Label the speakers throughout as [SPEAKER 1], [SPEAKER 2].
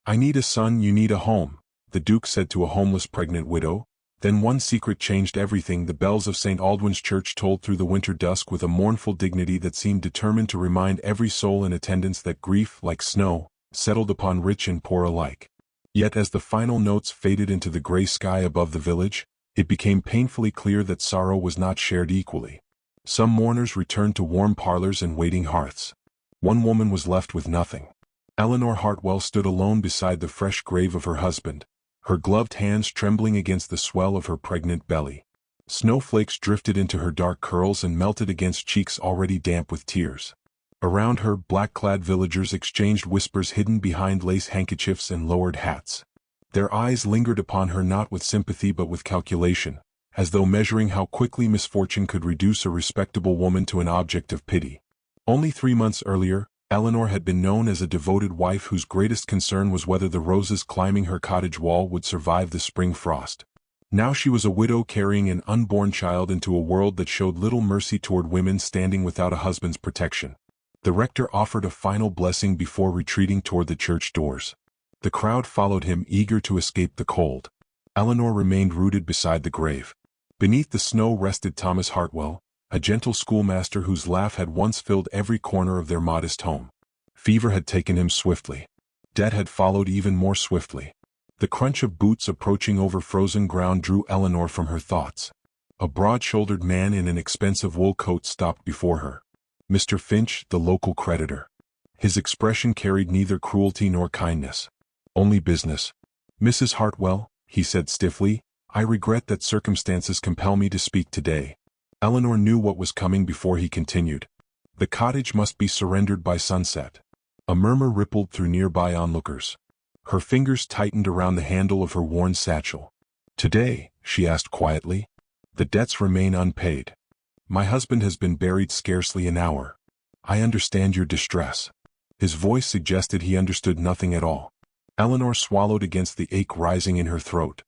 [SPEAKER 1] "I need a son, you need a home," the Duke said to a homeless pregnant widow. Then one secret changed everything. The bells of St. Aldwyn's Church tolled through the winter dusk with a mournful dignity that seemed determined to remind every soul in attendance that grief, like snow, settled upon rich and poor alike. Yet as the final notes faded into the gray sky above the village, it became painfully clear that sorrow was not shared equally. Some mourners returned to warm parlors and waiting hearths. One woman was left with nothing. Eleanor Hartwell stood alone beside the fresh grave of her husband, her gloved hands trembling against the swell of her pregnant belly. Snowflakes drifted into her dark curls and melted against cheeks already damp with tears. Around her, black-clad villagers exchanged whispers hidden behind lace handkerchiefs and lowered hats. Their eyes lingered upon her not with sympathy but with calculation, as though measuring how quickly misfortune could reduce a respectable woman to an object of pity. Only 3 months earlier, Eleanor had been known as a devoted wife whose greatest concern was whether the roses climbing her cottage wall would survive the spring frost. Now she was a widow carrying an unborn child into a world that showed little mercy toward women standing without a husband's protection. The rector offered a final blessing before retreating toward the church doors. The crowd followed him, eager to escape the cold. Eleanor remained rooted beside the grave. Beneath the snow rested Thomas Hartwell, a gentle schoolmaster whose laugh had once filled every corner of their modest home. Fever had taken him swiftly. Death had followed even more swiftly. The crunch of boots approaching over frozen ground drew Eleanor from her thoughts. A broad-shouldered man in an expensive wool coat stopped before her. Mr. Finch, the local creditor. His expression carried neither cruelty nor kindness. Only business. "Mrs. Hartwell," he said stiffly, "I regret that circumstances compel me to speak today." Eleanor knew what was coming before he continued. The cottage must be surrendered by sunset. A murmur rippled through nearby onlookers. Her fingers tightened around the handle of her worn satchel. "Today," she asked quietly, "the debts remain unpaid. My husband has been buried scarcely an hour. I understand your distress." His voice suggested he understood nothing at all. Eleanor swallowed against the ache rising in her throat.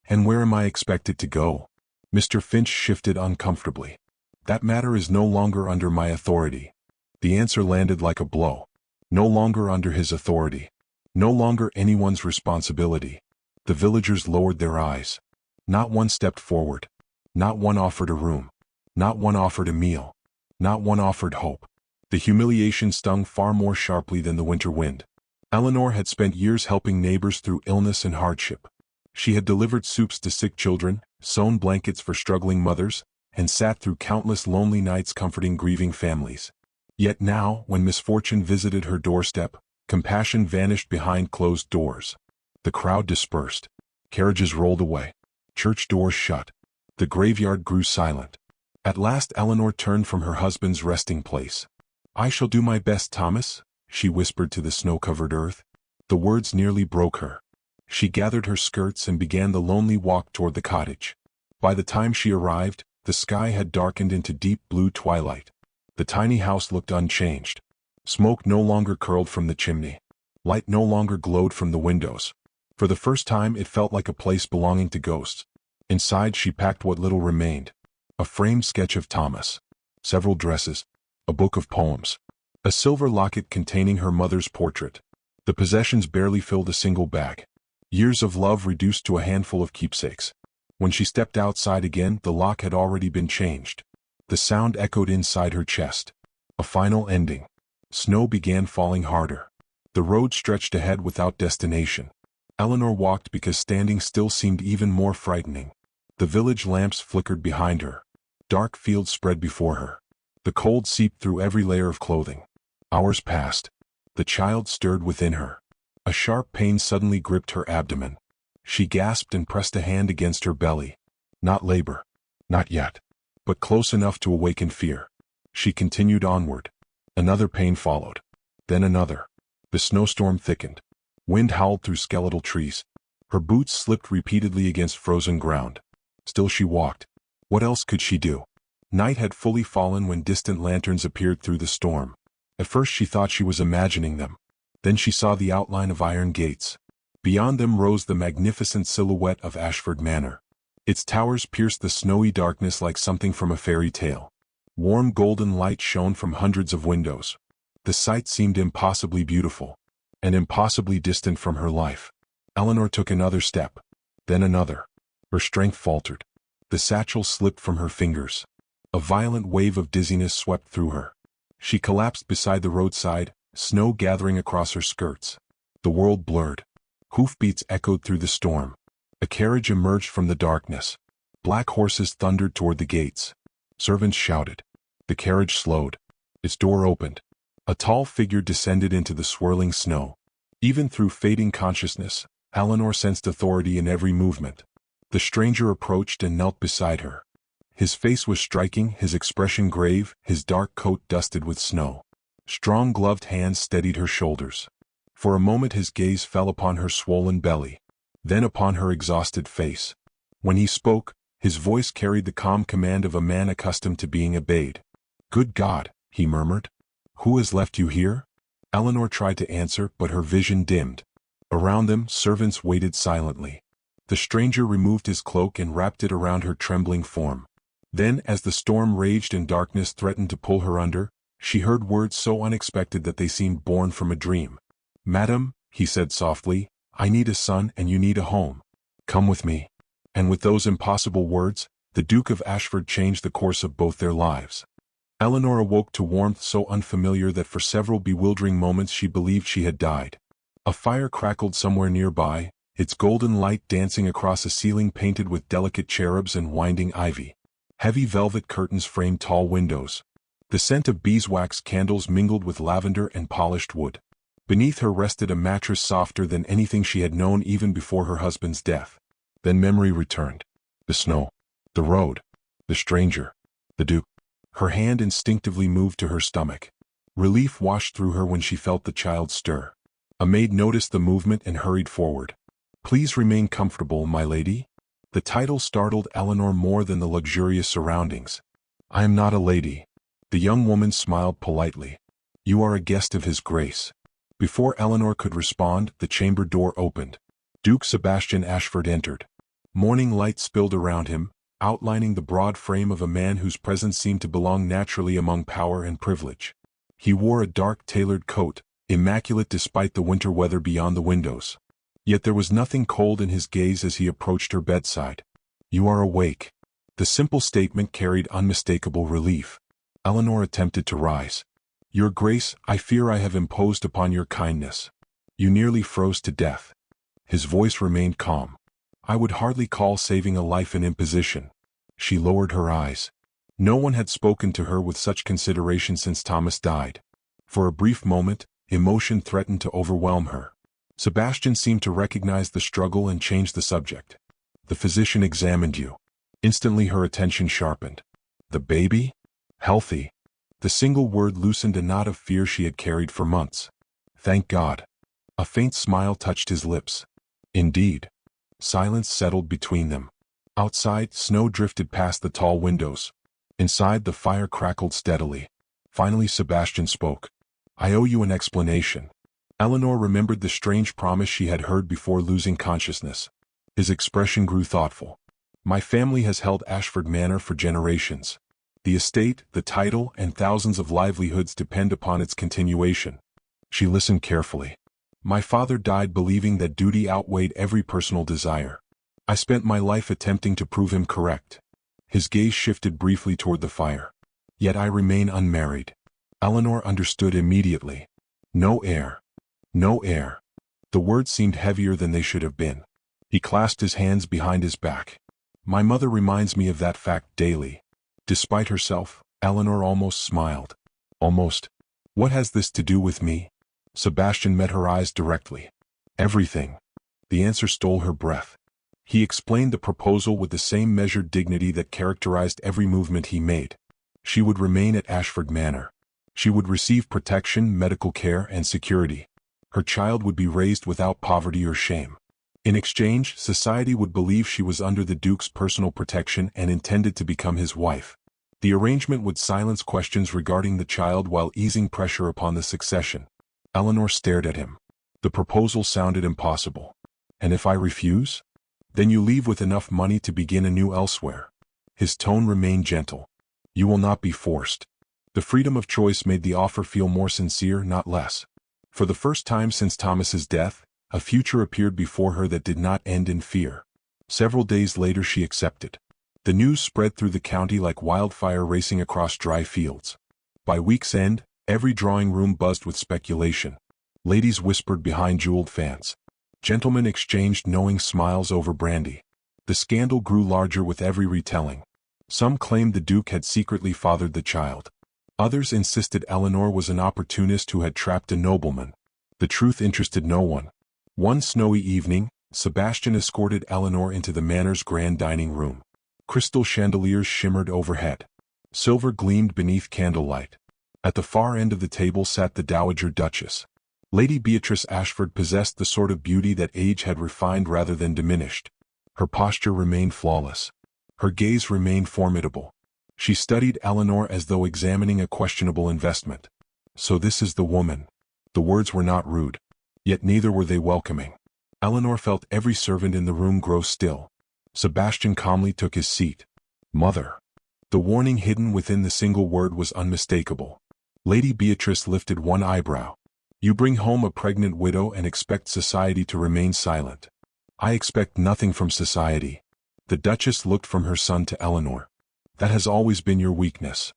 [SPEAKER 1] "And where am I expected to go?" Mr. Finch shifted uncomfortably. "That matter is no longer under my authority." The answer landed like a blow. No longer under his authority. No longer anyone's responsibility. The villagers lowered their eyes. Not one stepped forward. Not one offered a room. Not one offered a meal. Not one offered hope. The humiliation stung far more sharply than the winter wind. Eleanor had spent years helping neighbors through illness and hardship. She had delivered soups to sick children, sewn blankets for struggling mothers, and sat through countless lonely nights comforting grieving families. Yet now, when misfortune visited her doorstep, compassion vanished behind closed doors. The crowd dispersed. Carriages rolled away. Church doors shut. The graveyard grew silent. At last Eleanor turned from her husband's resting place. "I shall do my best, Thomas," she whispered to the snow-covered earth. The words nearly broke her. She gathered her skirts and began the lonely walk toward the cottage. By the time she arrived, the sky had darkened into deep blue twilight. The tiny house looked unchanged. Smoke no longer curled from the chimney. Light no longer glowed from the windows. For the first time it felt like a place belonging to ghosts. Inside she packed what little remained. A framed sketch of Thomas. Several dresses. A book of poems. A silver locket containing her mother's portrait. The possessions barely filled a single bag. Years of love reduced to a handful of keepsakes. When she stepped outside again, the lock had already been changed. The sound echoed inside her chest. A final ending. Snow began falling harder. The road stretched ahead without destination. Eleanor walked because standing still seemed even more frightening. The village lamps flickered behind her. Dark fields spread before her. The cold seeped through every layer of clothing. Hours passed. The child stirred within her. A sharp pain suddenly gripped her abdomen. She gasped and pressed a hand against her belly. Not labor. Not yet. But close enough to awaken fear. She continued onward. Another pain followed. Then another. The snowstorm thickened. Wind howled through skeletal trees. Her boots slipped repeatedly against frozen ground. Still she walked. What else could she do? Night had fully fallen when distant lanterns appeared through the storm. At first she thought she was imagining them. Then she saw the outline of iron gates. Beyond them rose the magnificent silhouette of Ashford Manor. Its towers pierced the snowy darkness like something from a fairy tale. Warm golden light shone from hundreds of windows. The sight seemed impossibly beautiful. and impossibly distant from her life. Eleanor took another step, then another. Her strength faltered. The satchel slipped from her fingers. A violent wave of dizziness swept through her. She collapsed beside the roadside, snow gathering across her skirts. The world blurred. Hoofbeats echoed through the storm. A carriage emerged from the darkness. Black horses thundered toward the gates. Servants shouted. The carriage slowed. Its door opened. A tall figure descended into the swirling snow. Even through fading consciousness, Eleanor sensed authority in every movement. The stranger approached and knelt beside her. His face was striking, his expression grave, his dark coat dusted with snow. Strong gloved hands steadied her shoulders. For a moment his gaze fell upon her swollen belly, then upon her exhausted face. When he spoke, his voice carried the calm command of a man accustomed to being obeyed. "Good God," he murmured. "Who has left you here?" Eleanor tried to answer, but her vision dimmed. Around them, servants waited silently. The stranger removed his cloak and wrapped it around her trembling form. Then, as the storm raged and darkness threatened to pull her under, she heard words so unexpected that they seemed born from a dream. "Madam," he said softly, "I need a son and you need a home. Come with me." And with those impossible words, the Duke of Ashford changed the course of both their lives. Eleanor awoke to warmth so unfamiliar that for several bewildering moments she believed she had died. A fire crackled somewhere nearby, its golden light dancing across a ceiling painted with delicate cherubs and winding ivy. Heavy velvet curtains framed tall windows. The scent of beeswax candles mingled with lavender and polished wood. Beneath her rested a mattress softer than anything she had known even before her husband's death. Then memory returned. The snow. The road. The stranger. The Duke. Her hand instinctively moved to her stomach. Relief washed through her when she felt the child stir. A maid noticed the movement and hurried forward. "Please remain comfortable, my lady." The title startled Eleanor more than the luxurious surroundings. "I am not a lady." The young woman smiled politely. "You are a guest of His Grace." Before Eleanor could respond, the chamber door opened. Duke Sebastian Ashford entered. Morning light spilled around him, outlining the broad frame of a man whose presence seemed to belong naturally among power and privilege. He wore a dark tailored coat, immaculate despite the winter weather beyond the windows. Yet there was nothing cold in his gaze as he approached her bedside. "You are awake." The simple statement carried unmistakable relief. Eleanor attempted to rise. "Your Grace, I fear I have imposed upon your kindness. You nearly froze to death." His voice remained calm. "I would hardly call saving a life an imposition." She lowered her eyes. No one had spoken to her with such consideration since Thomas died. For a brief moment, emotion threatened to overwhelm her. Sebastian seemed to recognize the struggle and change the subject. "The physician examined you." Instantly her attention sharpened. "The baby? Healthy." The single word loosened a knot of fear she had carried for months. "Thank God." A faint smile touched his lips. "Indeed." Silence settled between them. Outside, snow drifted past the tall windows. Inside, the fire crackled steadily. Finally Sebastian spoke. "I owe you an explanation." Eleanor remembered the strange promise she had heard before losing consciousness. His expression grew thoughtful. "My family has held Ashford Manor for generations. The estate, the title, and thousands of livelihoods depend upon its continuation." She listened carefully. "My father died believing that duty outweighed every personal desire. I spent my life attempting to prove him correct." His gaze shifted briefly toward the fire. "Yet I remain unmarried." Eleanor understood immediately. No heir. No heir. The words seemed heavier than they should have been. He clasped his hands behind his back. "My mother reminds me of that fact daily." Despite herself, Eleanor almost smiled. "Almost. What has this to do with me?" Sebastian met her eyes directly. "Everything." The answer stole her breath. He explained the proposal with the same measured dignity that characterized every movement he made. She would remain at Ashford Manor. She would receive protection, medical care, and security. Her child would be raised without poverty or shame. In exchange, society would believe she was under the Duke's personal protection and intended to become his wife. The arrangement would silence questions regarding the child while easing pressure upon the succession. Eleanor stared at him. The proposal sounded impossible. "And if I refuse?" "Then you leave with enough money to begin anew elsewhere." His tone remained gentle. "You will not be forced." The freedom of choice made the offer feel more sincere, not less. For the first time since Thomas's death, a future appeared before her that did not end in fear. Several days later she accepted. The news spread through the county like wildfire racing across dry fields. By week's end, every drawing room buzzed with speculation. Ladies whispered behind jeweled fans. Gentlemen exchanged knowing smiles over brandy. The scandal grew larger with every retelling. Some claimed the Duke had secretly fathered the child. Others insisted Eleanor was an opportunist who had trapped a nobleman. The truth interested no one. One snowy evening, Sebastian escorted Eleanor into the manor's grand dining room. Crystal chandeliers shimmered overhead. Silver gleamed beneath candlelight. At the far end of the table sat the Dowager Duchess. Lady Beatrice Ashford possessed the sort of beauty that age had refined rather than diminished. Her posture remained flawless. Her gaze remained formidable. She studied Eleanor as though examining a questionable investment. So this is the woman. The words were not rude. Yet neither were they welcoming. Eleanor felt every servant in the room grow still. Sebastian calmly took his seat. Mother. The warning hidden within the single word was unmistakable. Lady Beatrice lifted one eyebrow. You bring home a pregnant widow and expect society to remain silent. I expect nothing from society. The Duchess looked from her son to Eleanor. That has always been your weakness.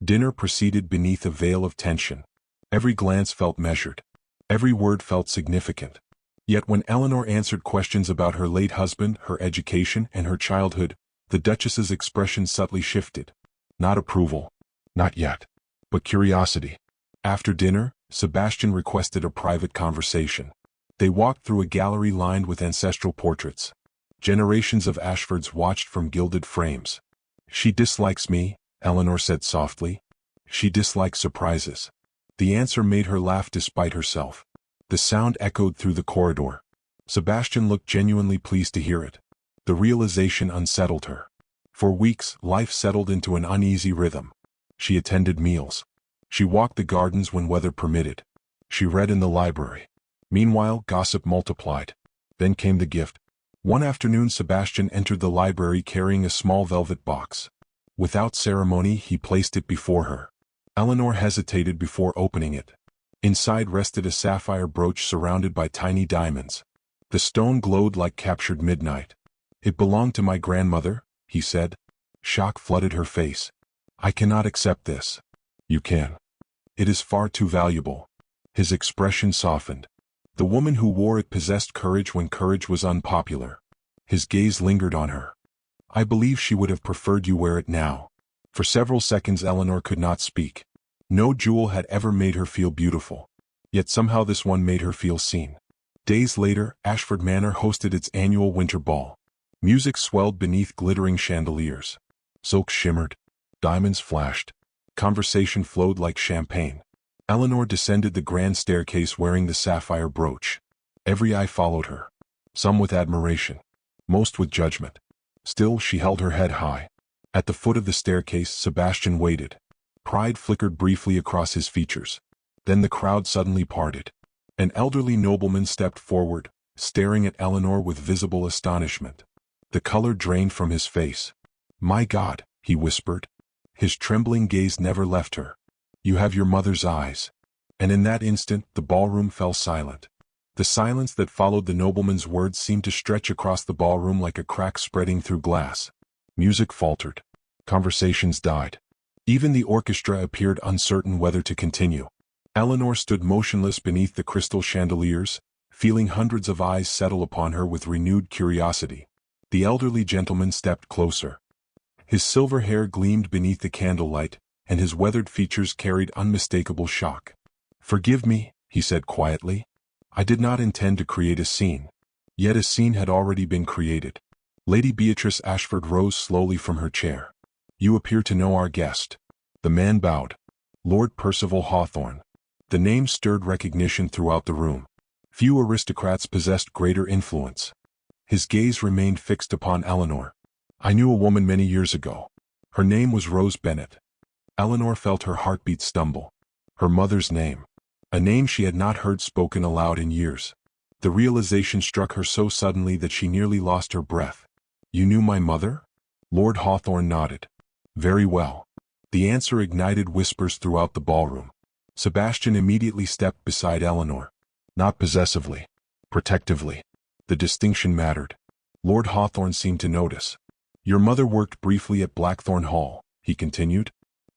[SPEAKER 1] Dinner proceeded beneath a veil of tension. Every glance felt measured. Every word felt significant. Yet when Eleanor answered questions about her late husband, her education, and her childhood, the Duchess's expression subtly shifted. Not approval. Not yet. But curiosity. After dinner, Sebastian requested a private conversation. They walked through a gallery lined with ancestral portraits. Generations of Ashfords watched from gilded frames. She dislikes me, Eleanor said softly. She dislikes surprises. The answer made her laugh despite herself. The sound echoed through the corridor. Sebastian looked genuinely pleased to hear it. The realization unsettled her. For weeks, life settled into an uneasy rhythm. She attended meals. She walked the gardens when weather permitted. She read in the library. Meanwhile, gossip multiplied. Then came the gift. One afternoon Sebastian entered the library carrying a small velvet box. Without ceremony he placed it before her. Eleanor hesitated before opening it. Inside rested a sapphire brooch surrounded by tiny diamonds. The stone glowed like captured midnight. It belonged to my grandmother, he said. Shock flooded her face. I cannot accept this. You can. It is far too valuable. His expression softened. The woman who wore it possessed courage when courage was unpopular. His gaze lingered on her. I believe she would have preferred you wear it now. For several seconds Eleanor could not speak. No jewel had ever made her feel beautiful. Yet somehow this one made her feel seen. Days later, Ashford Manor hosted its annual winter ball. Music swelled beneath glittering chandeliers. Silk shimmered. Diamonds flashed. Conversation flowed like champagne. Eleanor descended the grand staircase wearing the sapphire brooch. Every eye followed her. Some with admiration. Most with judgment. Still she held her head high. At the foot of the staircase Sebastian waited. Pride flickered briefly across his features. Then the crowd suddenly parted. An elderly nobleman stepped forward, staring at Eleanor with visible astonishment. The color drained from his face. My God, he whispered. His trembling gaze never left her. You have your mother's eyes. And in that instant the ballroom fell silent. The silence that followed the nobleman's words seemed to stretch across the ballroom like a crack spreading through glass. Music faltered. Conversations died. Even the orchestra appeared uncertain whether to continue. Eleanor stood motionless beneath the crystal chandeliers, feeling hundreds of eyes settle upon her with renewed curiosity. The elderly gentleman stepped closer. His silver hair gleamed beneath the candlelight, and his weathered features carried unmistakable shock. Forgive me, he said quietly. I did not intend to create a scene. Yet a scene had already been created. Lady Beatrice Ashford rose slowly from her chair. You appear to know our guest. The man bowed. Lord Percival Hawthorne. The name stirred recognition throughout the room. Few aristocrats possessed greater influence. His gaze remained fixed upon Eleanor. I knew a woman many years ago. Her name was Rose Bennet. Eleanor felt her heartbeat stumble. Her mother's name. A name she had not heard spoken aloud in years. The realization struck her so suddenly that she nearly lost her breath. You knew my mother? Lord Hawthorne nodded. Very well. The answer ignited whispers throughout the ballroom. Sebastian immediately stepped beside Eleanor. Not possessively. Protectively. The distinction mattered. Lord Hawthorne seemed to notice. Your mother worked briefly at Blackthorn Hall, he continued.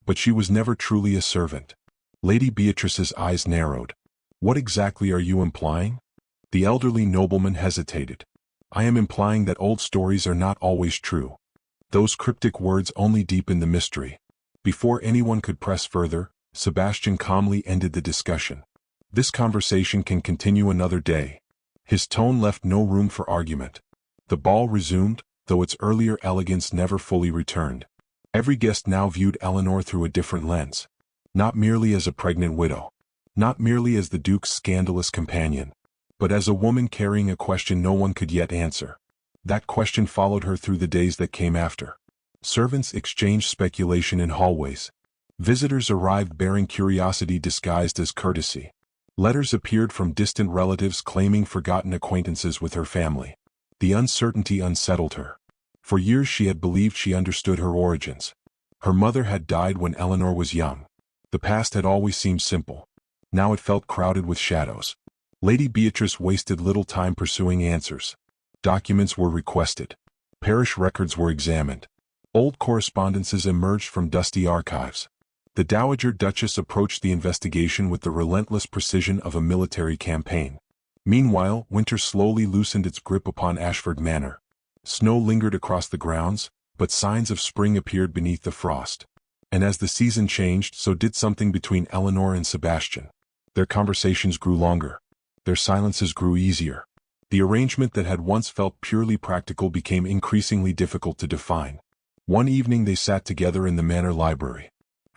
[SPEAKER 1] But she was never truly a servant. Lady Beatrice's eyes narrowed. What exactly are you implying? The elderly nobleman hesitated. I am implying that old stories are not always true. Those cryptic words only deepened the mystery. Before anyone could press further, Sebastian calmly ended the discussion. This conversation can continue another day. His tone left no room for argument. The ball resumed, though its earlier elegance never fully returned. Every guest now viewed Eleanor through a different lens. Not merely as a pregnant widow. Not merely as the Duke's scandalous companion. But as a woman carrying a question no one could yet answer. That question followed her through the days that came after. Servants exchanged speculation in hallways. Visitors arrived bearing curiosity disguised as courtesy. Letters appeared from distant relatives claiming forgotten acquaintances with her family. The uncertainty unsettled her. For years she had believed she understood her origins. Her mother had died when Eleanor was young. The past had always seemed simple. Now it felt crowded with shadows. Lady Beatrice wasted little time pursuing answers. Documents were requested. Parish records were examined. Old correspondences emerged from dusty archives. The Dowager Duchess approached the investigation with the relentless precision of a military campaign. Meanwhile, winter slowly loosened its grip upon Ashford Manor. Snow lingered across the grounds, but signs of spring appeared beneath the frost. And as the season changed, so did something between Eleanor and Sebastian. Their conversations grew longer. Their silences grew easier. The arrangement that had once felt purely practical became increasingly difficult to define. One evening they sat together in the manor library.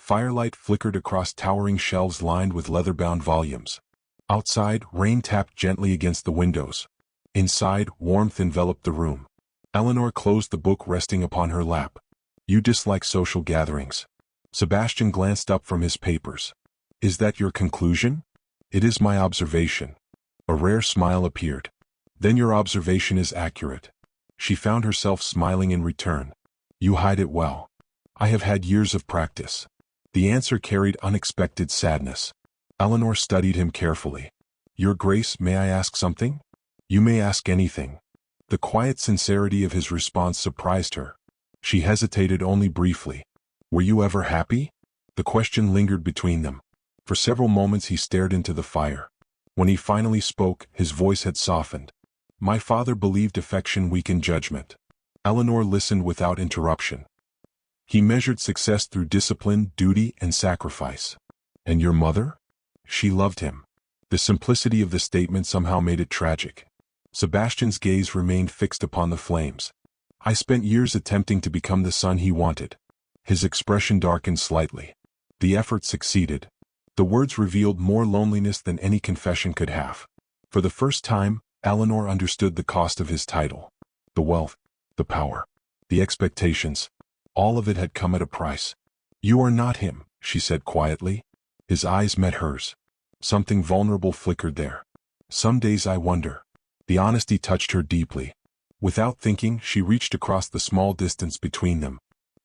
[SPEAKER 1] Firelight flickered across towering shelves lined with leather-bound volumes. Outside, rain tapped gently against the windows. Inside, warmth enveloped the room. Eleanor closed the book resting upon her lap. You dislike social gatherings. Sebastian glanced up from his papers. Is that your conclusion? It is my observation. A rare smile appeared. Then your observation is accurate. She found herself smiling in return. You hide it well. I have had years of practice. The answer carried unexpected sadness. Eleanor studied him carefully. Your Grace, may I ask something? You may ask anything. The quiet sincerity of his response surprised her. She hesitated only briefly. Were you ever happy? The question lingered between them. For several moments he stared into the fire. When he finally spoke, his voice had softened. My father believed affection weakened judgment. Eleanor listened without interruption. He measured success through discipline, duty, and sacrifice. And your mother? She loved him. The simplicity of the statement somehow made it tragic. Sebastian's gaze remained fixed upon the flames. I spent years attempting to become the son he wanted. His expression darkened slightly. The effort succeeded. The words revealed more loneliness than any confession could have. For the first time, Eleanor understood the cost of his title. The wealth, the power, the expectations. All of it had come at a price. You are not him, she said quietly. His eyes met hers. Something vulnerable flickered there. Some days I wonder. The honesty touched her deeply. Without thinking, she reached across the small distance between them.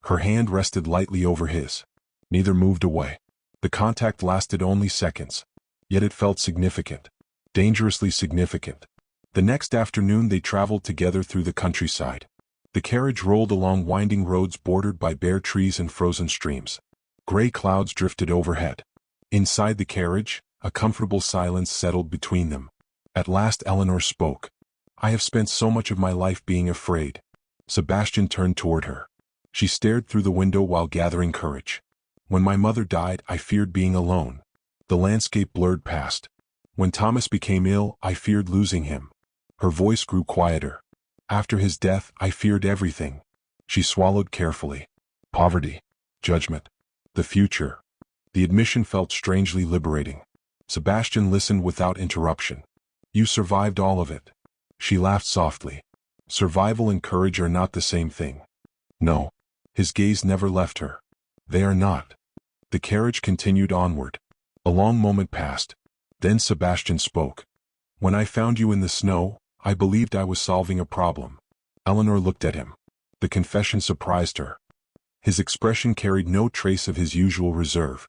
[SPEAKER 1] Her hand rested lightly over his. Neither moved away. The contact lasted only seconds. Yet it felt significant. Dangerously significant. The next afternoon they traveled together through the countryside. The carriage rolled along winding roads bordered by bare trees and frozen streams. Gray clouds drifted overhead. Inside the carriage, a comfortable silence settled between them. At last Eleanor spoke. I have spent so much of my life being afraid. Sebastian turned toward her. She stared through the window while gathering courage. When my mother died, I feared being alone. The landscape blurred past. When Thomas became ill, I feared losing him. Her voice grew quieter. After his death, I feared everything. She swallowed carefully. Poverty. Judgment. The future. The admission felt strangely liberating. Sebastian listened without interruption. You survived all of it. She laughed softly. Survival and courage are not the same thing. No. His gaze never left her. They are not. The carriage continued onward. A long moment passed. Then Sebastian spoke. When I found you in the snow, I believed I was solving a problem. Eleanor looked at him. The confession surprised her. His expression carried no trace of his usual reserve.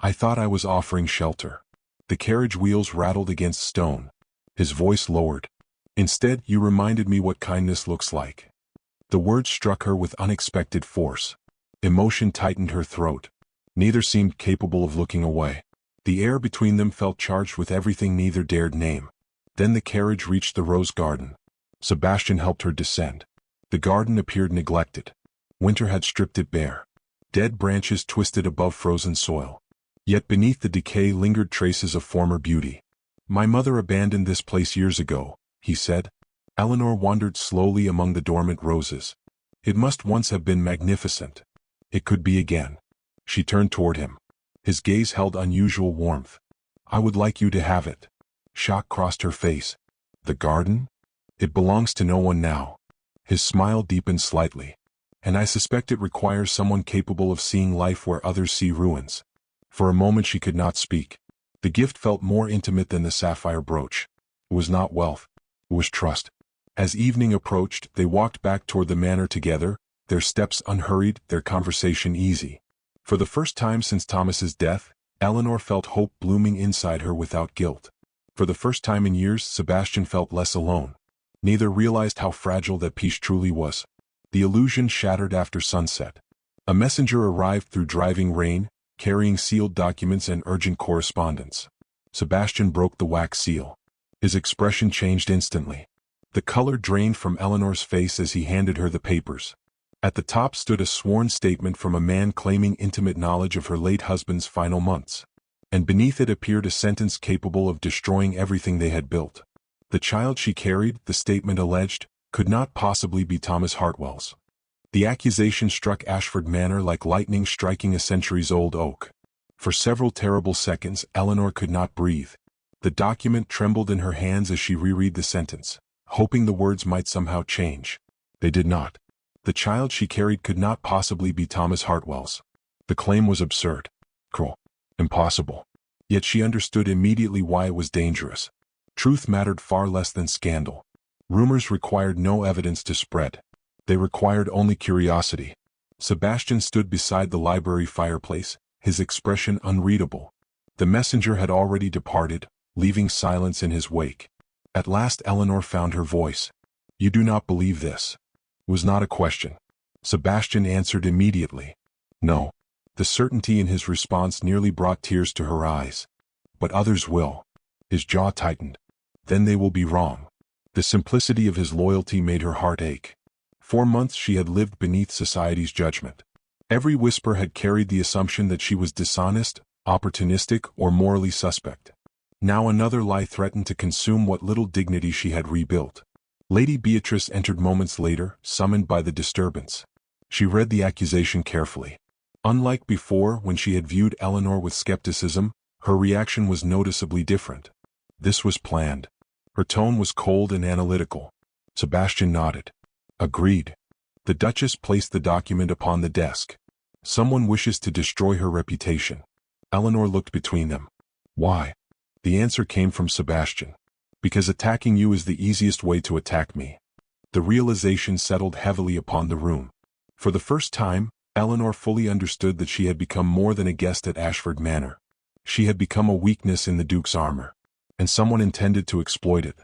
[SPEAKER 1] I thought I was offering shelter. The carriage wheels rattled against stone. His voice lowered. Instead, you reminded me what kindness looks like. The words struck her with unexpected force. Emotion tightened her throat. Neither seemed capable of looking away. The air between them felt charged with everything neither dared name. Then the carriage reached the rose garden. Sebastian helped her descend. The garden appeared neglected. Winter had stripped it bare. Dead branches twisted above frozen soil. Yet beneath the decay lingered traces of former beauty. My mother abandoned this place years ago, he said. Eleanor wandered slowly among the dormant roses. It must once have been magnificent. It could be again. She turned toward him. His gaze held unusual warmth. I would like you to have it. Shock crossed her face. The garden? It belongs to no one now. His smile deepened slightly. And I suspect it requires someone capable of seeing life where others see ruins. For a moment she could not speak. The gift felt more intimate than the sapphire brooch. It was not wealth. It was trust. As evening approached, they walked back toward the manor together, their steps unhurried, their conversation easy. For the first time since Thomas's death, Eleanor felt hope blooming inside her without guilt. For the first time in years, Sebastian felt less alone. Neither realized how fragile that peace truly was. The illusion shattered after sunset. A messenger arrived through driving rain, carrying sealed documents and urgent correspondence. Sebastian broke the wax seal. His expression changed instantly. The color drained from Eleanor's face as he handed her the papers. At the top stood a sworn statement from a man claiming intimate knowledge of her late husband's final months. And beneath it appeared a sentence capable of destroying everything they had built. The child she carried, the statement alleged, could not possibly be Thomas Hartwell's. The accusation struck Ashford Manor like lightning striking a centuries-old oak. For several terrible seconds, Eleanor could not breathe. The document trembled in her hands as she reread the sentence, hoping the words might somehow change. They did not. The child she carried could not possibly be Thomas Hartwell's. The claim was absurd, cruel, impossible. Yet she understood immediately why it was dangerous. Truth mattered far less than scandal. Rumors required no evidence to spread. They required only curiosity. Sebastian stood beside the library fireplace, his expression unreadable. The messenger had already departed, leaving silence in his wake. At last Eleanor found her voice. You do not believe this? It was not a question. Sebastian answered immediately. No. The certainty in his response nearly brought tears to her eyes. But others will. His jaw tightened. Then they will be wrong. The simplicity of his loyalty made her heart ache. For months she had lived beneath society's judgment. Every whisper had carried the assumption that she was dishonest, opportunistic, or morally suspect. Now another lie threatened to consume what little dignity she had rebuilt. Lady Beatrice entered moments later, summoned by the disturbance. She read the accusation carefully. Unlike before, when she had viewed Eleanor with skepticism, her reaction was noticeably different. This was planned. Her tone was cold and analytical. Sebastian nodded. Agreed. The Duchess placed the document upon the desk. Someone wishes to destroy her reputation. Eleanor looked between them. Why? The answer came from Sebastian. Because attacking you is the easiest way to attack me. The realization settled heavily upon the room. For the first time, Eleanor fully understood that she had become more than a guest at Ashford Manor. She had become a weakness in the Duke's armor. And someone intended to exploit it.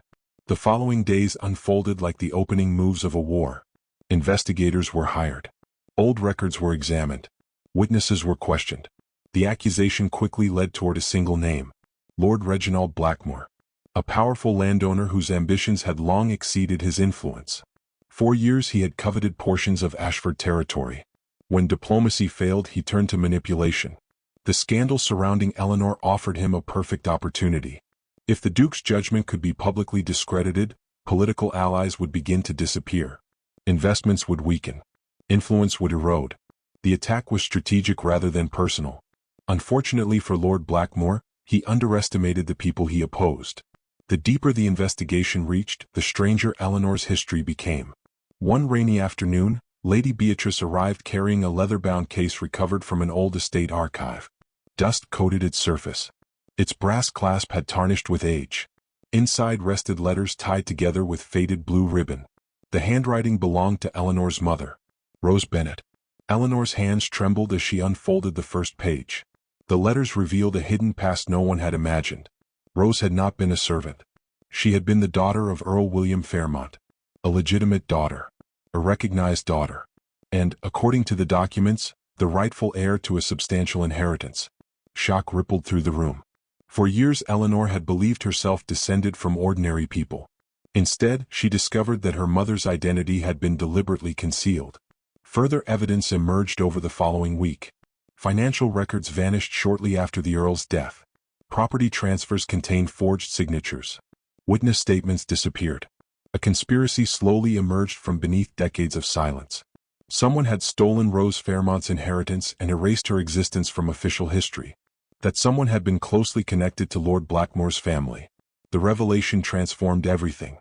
[SPEAKER 1] The following days unfolded like the opening moves of a war. Investigators were hired. Old records were examined. Witnesses were questioned. The accusation quickly led toward a single name. Lord Reginald Blackmore. A powerful landowner whose ambitions had long exceeded his influence. For years he had coveted portions of Ashford territory. When diplomacy failed, he turned to manipulation. The scandal surrounding Eleanor offered him a perfect opportunity. If the Duke's judgment could be publicly discredited, political allies would begin to disappear. Investments would weaken. Influence would erode. The attack was strategic rather than personal. Unfortunately for Lord Blackmore, he underestimated the people he opposed. The deeper the investigation reached, the stranger Eleanor's history became. One rainy afternoon, Lady Beatrice arrived carrying a leather-bound case recovered from an old estate archive. Dust coated its surface. Its brass clasp had tarnished with age. Inside rested letters tied together with faded blue ribbon. The handwriting belonged to Eleanor's mother, Rose Bennet. Eleanor's hands trembled as she unfolded the first page. The letters revealed a hidden past no one had imagined. Rose had not been a servant. She had been the daughter of Earl William Fairmont, a legitimate daughter, a recognized daughter, and, according to the documents, the rightful heir to a substantial inheritance. Shock rippled through the room. For years Eleanor had believed herself descended from ordinary people. Instead, she discovered that her mother's identity had been deliberately concealed. Further evidence emerged over the following week. Financial records vanished shortly after the Earl's death. Property transfers contained forged signatures. Witness statements disappeared. A conspiracy slowly emerged from beneath decades of silence. Someone had stolen Rose Fairmont's inheritance and erased her existence from official history. That someone had been closely connected to Lord Blackmore's family. The revelation transformed everything.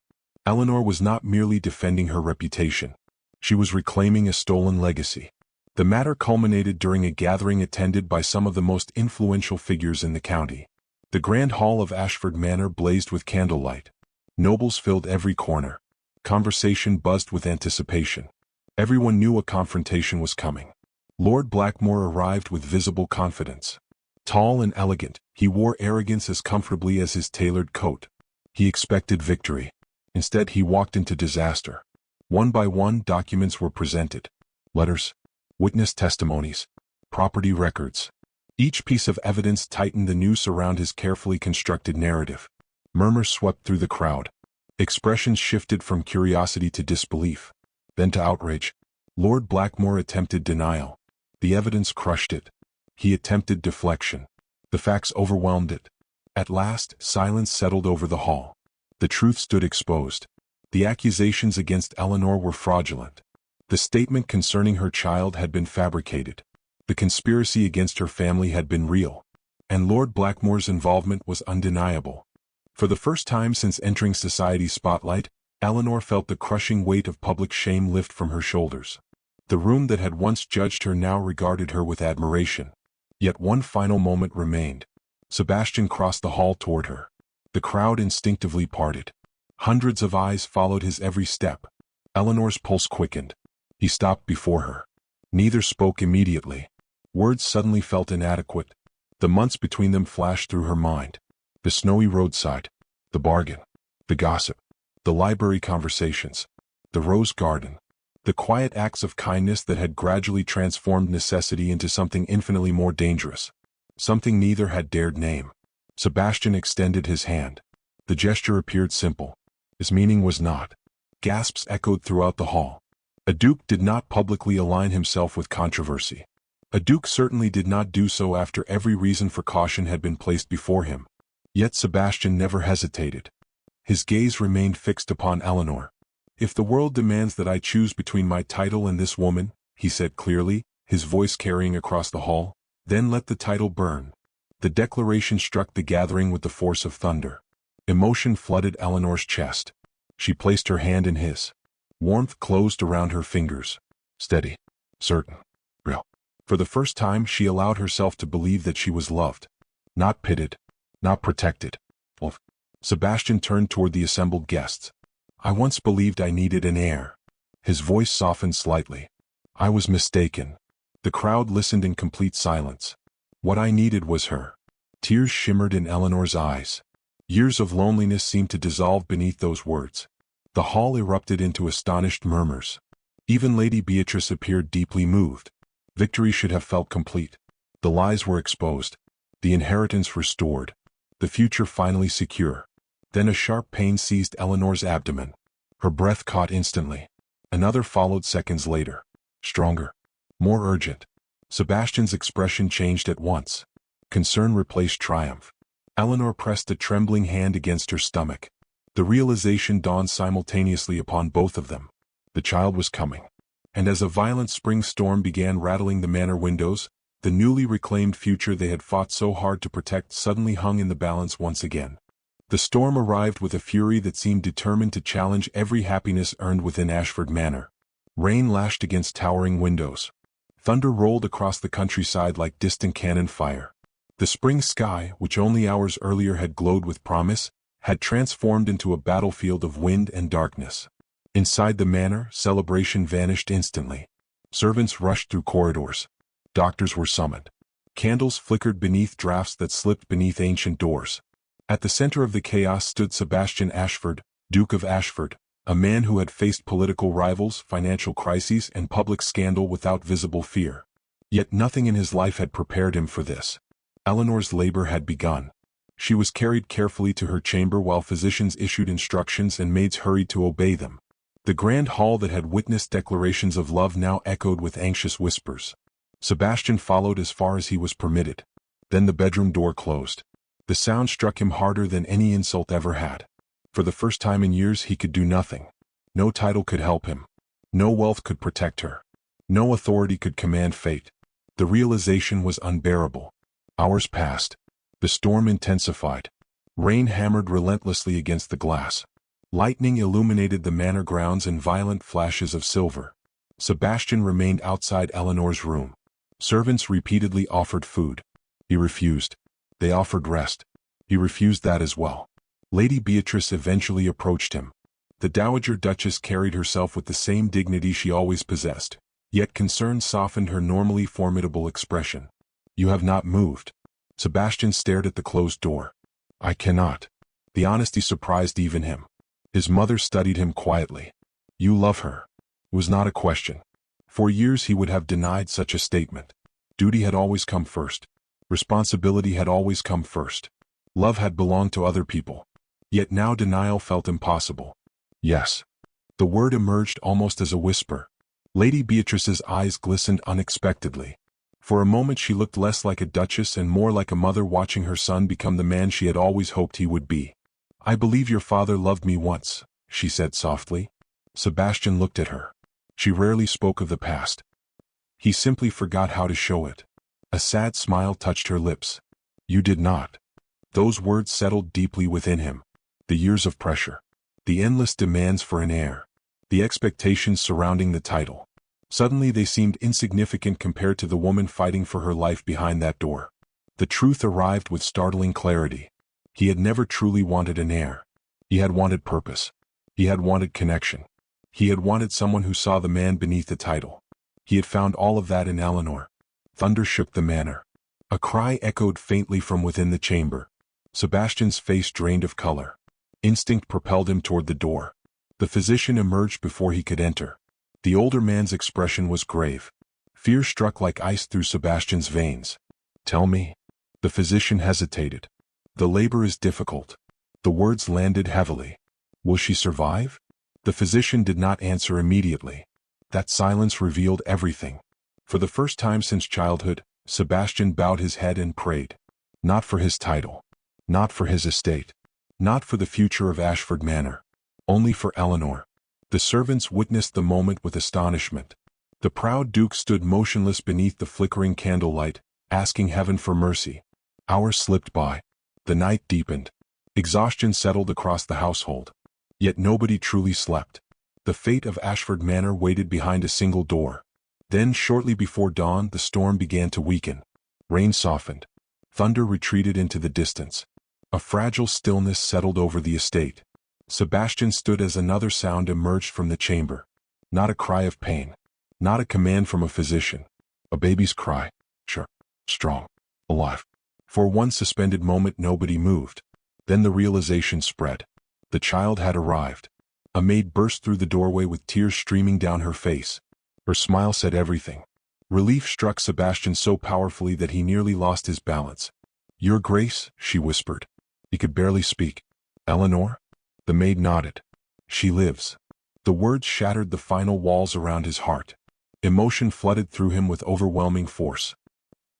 [SPEAKER 1] Eleanor was not merely defending her reputation. She was reclaiming a stolen legacy. The matter culminated during a gathering attended by some of the most influential figures in the county. The grand hall of Ashford Manor blazed with candlelight. Nobles filled every corner. Conversation buzzed with anticipation. Everyone knew a confrontation was coming. Lord Blackmore arrived with visible confidence. Tall and elegant, he wore arrogance as comfortably as his tailored coat. He expected victory. Instead, he walked into disaster. One by one, documents were presented. Letters, witness testimonies, property records. Each piece of evidence tightened the noose around his carefully constructed narrative. Murmurs swept through the crowd. Expressions shifted from curiosity to disbelief, then to outrage. Lord Blackmore attempted denial. The evidence crushed it. He attempted deflection. The facts overwhelmed it. At last, silence settled over the hall. The truth stood exposed. The accusations against Eleanor were fraudulent. The statement concerning her child had been fabricated. The conspiracy against her family had been real. And Lord Blackmore's involvement was undeniable. For the first time since entering society's spotlight, Eleanor felt the crushing weight of public shame lift from her shoulders. The room that had once judged her now regarded her with admiration. Yet one final moment remained. Sebastian crossed the hall toward her. The crowd instinctively parted. Hundreds of eyes followed his every step. Eleanor's pulse quickened. He stopped before her. Neither spoke immediately. Words suddenly felt inadequate. The months between them flashed through her mind. The snowy roadside. The bargain. The gossip. The library conversations. The rose garden. The quiet acts of kindness that had gradually transformed necessity into something infinitely more dangerous. Something neither had dared name. Sebastian extended his hand. The gesture appeared simple. His meaning was not. Gasps echoed throughout the hall. A duke did not publicly align himself with controversy. A duke certainly did not do so after every reason for caution had been placed before him. Yet Sebastian never hesitated. His gaze remained fixed upon Eleanor. "If the world demands that I choose between my title and this woman," he said clearly, his voice carrying across the hall, "then let the title burn." The declaration struck the gathering with the force of thunder. Emotion flooded Eleanor's chest. She placed her hand in his. Warmth closed around her fingers. Steady. Certain. Real. For the first time she allowed herself to believe that she was loved. Not pitted. Not protected. Well, Sebastian turned toward the assembled guests. "I once believed I needed an heir." His voice softened slightly. "I was mistaken." The crowd listened in complete silence. What I needed was her. Tears shimmered in Eleanor's eyes. Years of loneliness seemed to dissolve beneath those words. The hall erupted into astonished murmurs. Even Lady Beatrice appeared deeply moved. Victory should have felt complete. The lies were exposed. The inheritance restored. The future finally secure. Then a sharp pain seized Eleanor's abdomen. Her breath caught instantly. Another followed seconds later. Stronger. More urgent. Sebastian's expression changed at once. Concern replaced triumph. Eleanor pressed a trembling hand against her stomach. The realization dawned simultaneously upon both of them. The child was coming. And as a violent spring storm began rattling the manor windows, the newly reclaimed future they had fought so hard to protect suddenly hung in the balance once again. The storm arrived with a fury that seemed determined to challenge every happiness earned within Ashford Manor. Rain lashed against towering windows. Thunder rolled across the countryside like distant cannon fire. The spring sky, which only hours earlier had glowed with promise, had transformed into a battlefield of wind and darkness. Inside the manor, celebration vanished instantly. Servants rushed through corridors. Doctors were summoned. Candles flickered beneath drafts that slipped beneath ancient doors. At the center of the chaos stood Sebastian Ashford, Duke of Ashford, a man who had faced political rivals, financial crises, and public scandal without visible fear. Yet nothing in his life had prepared him for this. Eleanor's labor had begun. She was carried carefully to her chamber while physicians issued instructions and maids hurried to obey them. The grand hall that had witnessed declarations of love now echoed with anxious whispers. Sebastian followed as far as he was permitted. Then the bedroom door closed. The sound struck him harder than any insult ever had. For the first time in years he could do nothing. No title could help him. No wealth could protect her. No authority could command fate. The realization was unbearable. Hours passed. The storm intensified. Rain hammered relentlessly against the glass. Lightning illuminated the manor grounds in violent flashes of silver. Sebastian remained outside Eleanor's room. Servants repeatedly offered food. He refused. They offered rest. He refused that as well. Lady Beatrice eventually approached him. The Dowager Duchess carried herself with the same dignity she always possessed, yet concern softened her normally formidable expression. "You have not moved." Sebastian stared at the closed door. "I cannot." The honesty surprised even him. His mother studied him quietly. "You love her." It was not a question. For years he would have denied such a statement. Duty had always come first. Responsibility had always come first. Love had belonged to other people. Yet now denial felt impossible. "Yes." The word emerged almost as a whisper. Lady Beatrice's eyes glistened unexpectedly. For a moment she looked less like a duchess and more like a mother watching her son become the man she had always hoped he would be. "I believe your father loved me once," she said softly. Sebastian looked at her. She rarely spoke of the past. He simply forgot how to show it. A sad smile touched her lips. "You did not." Those words settled deeply within him. The years of pressure. The endless demands for an heir. The expectations surrounding the title. Suddenly they seemed insignificant compared to the woman fighting for her life behind that door. The truth arrived with startling clarity. He had never truly wanted an heir. He had wanted purpose. He had wanted connection. He had wanted someone who saw the man beneath the title. He had found all of that in Eleanor. Thunder shook the manor. A cry echoed faintly from within the chamber. Sebastian's face drained of color. Instinct propelled him toward the door. The physician emerged before he could enter. The older man's expression was grave. Fear struck like ice through Sebastian's veins. "Tell me." The physician hesitated. "The labor is difficult." The words landed heavily. "Will she survive?" The physician did not answer immediately. That silence revealed everything. For the first time since childhood, Sebastian bowed his head and prayed. Not for his title. Not for his estate. Not for the future of Ashford Manor. Only for Eleanor. The servants witnessed the moment with astonishment. The proud duke stood motionless beneath the flickering candlelight, asking heaven for mercy. Hours slipped by. The night deepened. Exhaustion settled across the household. Yet nobody truly slept. The fate of Ashford Manor waited behind a single door. Then, shortly before dawn, the storm began to weaken. Rain softened. Thunder retreated into the distance. A fragile stillness settled over the estate. Sebastian stood as another sound emerged from the chamber. Not a cry of pain. Not a command from a physician. A baby's cry. Sure. Strong. Alive. For one suspended moment nobody moved. Then the realization spread. The child had arrived. A maid burst through the doorway with tears streaming down her face. Her smile said everything. Relief struck Sebastian so powerfully that he nearly lost his balance. "Your Grace," she whispered. He could barely speak. "Eleanor?" The maid nodded. "She lives." The words shattered the final walls around his heart. Emotion flooded through him with overwhelming force.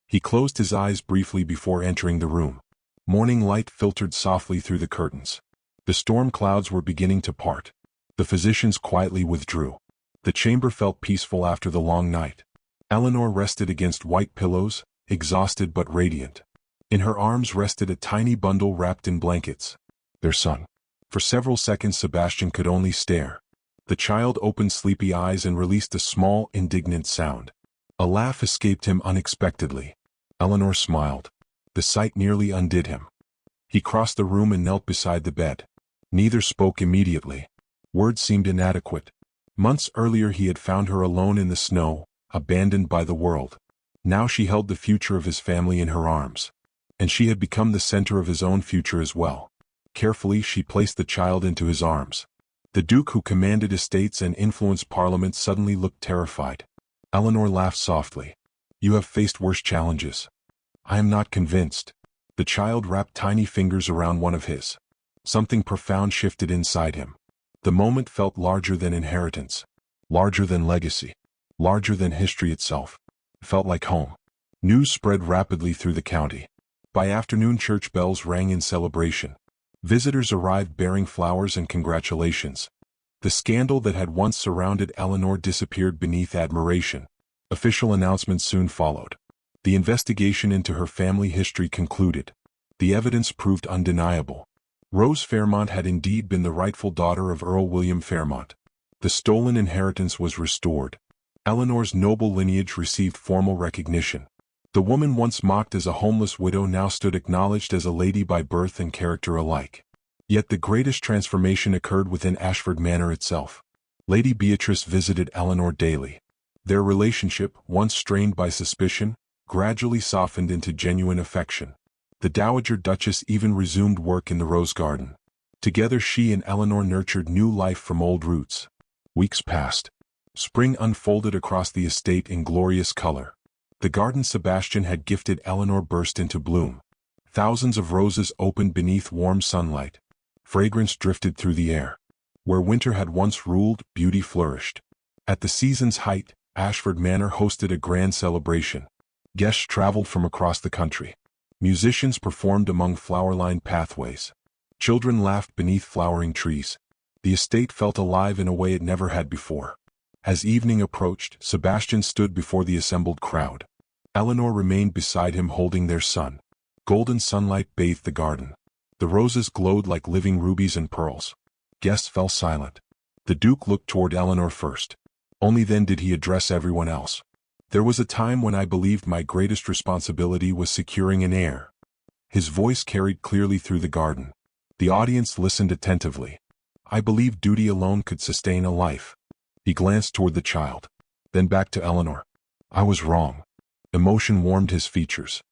[SPEAKER 1] He closed his eyes briefly before entering the room. Morning light filtered softly through the curtains. The storm clouds were beginning to part. The physicians quietly withdrew. The chamber felt peaceful after the long night. Eleanor rested against white pillows, exhausted but radiant. In her arms rested a tiny bundle wrapped in blankets. Their son. For several seconds Sebastian could only stare. The child opened sleepy eyes and released a small, indignant sound. A laugh escaped him unexpectedly. Eleanor smiled. The sight nearly undid him. He crossed the room and knelt beside the bed. Neither spoke immediately. Words seemed inadequate. Months earlier he had found her alone in the snow, abandoned by the world. Now she held the future of his family in her arms. And she had become the center of his own future as well. Carefully she placed the child into his arms. The Duke, who commanded estates and influenced Parliament, suddenly looked terrified. Eleanor laughed softly. "You have faced worse challenges." "I am not convinced." The child wrapped tiny fingers around one of his. Something profound shifted inside him. The moment felt larger than inheritance, larger than legacy, larger than history itself. It felt like home. News spread rapidly through the county. By afternoon, church bells rang in celebration. Visitors arrived bearing flowers and congratulations. The scandal that had once surrounded Eleanor disappeared beneath admiration. Official announcements soon followed. The investigation into her family history concluded. The evidence proved undeniable. Rose Fairmont had indeed been the rightful daughter of Earl William Fairmont. The stolen inheritance was restored. Eleanor's noble lineage received formal recognition. The woman once mocked as a homeless widow now stood acknowledged as a lady by birth and character alike. Yet the greatest transformation occurred within Ashford Manor itself. Lady Beatrice visited Eleanor daily. Their relationship, once strained by suspicion, gradually softened into genuine affection. The Dowager Duchess even resumed work in the Rose Garden. Together she and Eleanor nurtured new life from old roots. Weeks passed. Spring unfolded across the estate in glorious color. The garden Sebastian had gifted Eleanor burst into bloom. Thousands of roses opened beneath warm sunlight. Fragrance drifted through the air. Where winter had once ruled, beauty flourished. At the season's height, Ashford Manor hosted a grand celebration. Guests traveled from across the country. Musicians performed among flower-lined pathways. Children laughed beneath flowering trees. The estate felt alive in a way it never had before. As evening approached, Sebastian stood before the assembled crowd. Eleanor remained beside him holding their son. Golden sunlight bathed the garden. The roses glowed like living rubies and pearls. Guests fell silent. The Duke looked toward Eleanor first. Only then did he address everyone else. "There was a time when I believed my greatest responsibility was securing an heir." His voice carried clearly through the garden. The audience listened attentively. "I believed duty alone could sustain a life." He glanced toward the child, then back to Eleanor. "I was wrong." Emotion warmed his features.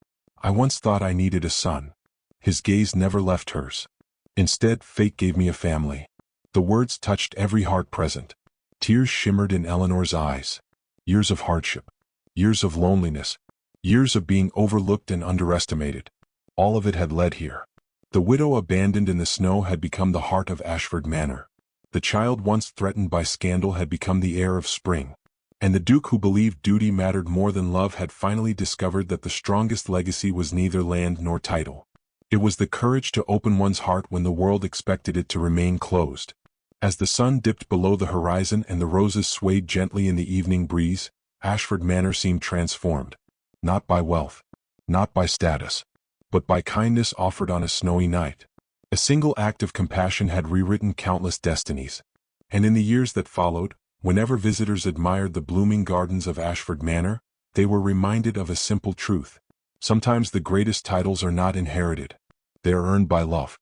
[SPEAKER 1] "I once thought I needed a son." His gaze never left hers. "Instead, fate gave me a family." The words touched every heart present. Tears shimmered in Eleanor's eyes. Years of hardship. Years of loneliness. Years of being overlooked and underestimated. All of it had led here. The widow abandoned in the snow had become the heart of Ashford Manor. The child once threatened by scandal had become the heir of spring. And the Duke, who believed duty mattered more than love, had finally discovered that the strongest legacy was neither land nor title. It was the courage to open one's heart when the world expected it to remain closed. As the sun dipped below the horizon and the roses swayed gently in the evening breeze, Ashford Manor seemed transformed. Not by wealth, not by status, but by kindness offered on a snowy night. A single act of compassion had rewritten countless destinies. And in the years that followed, whenever visitors admired the blooming gardens of Ashford Manor, they were reminded of a simple truth. Sometimes the greatest titles are not inherited. They are earned by love.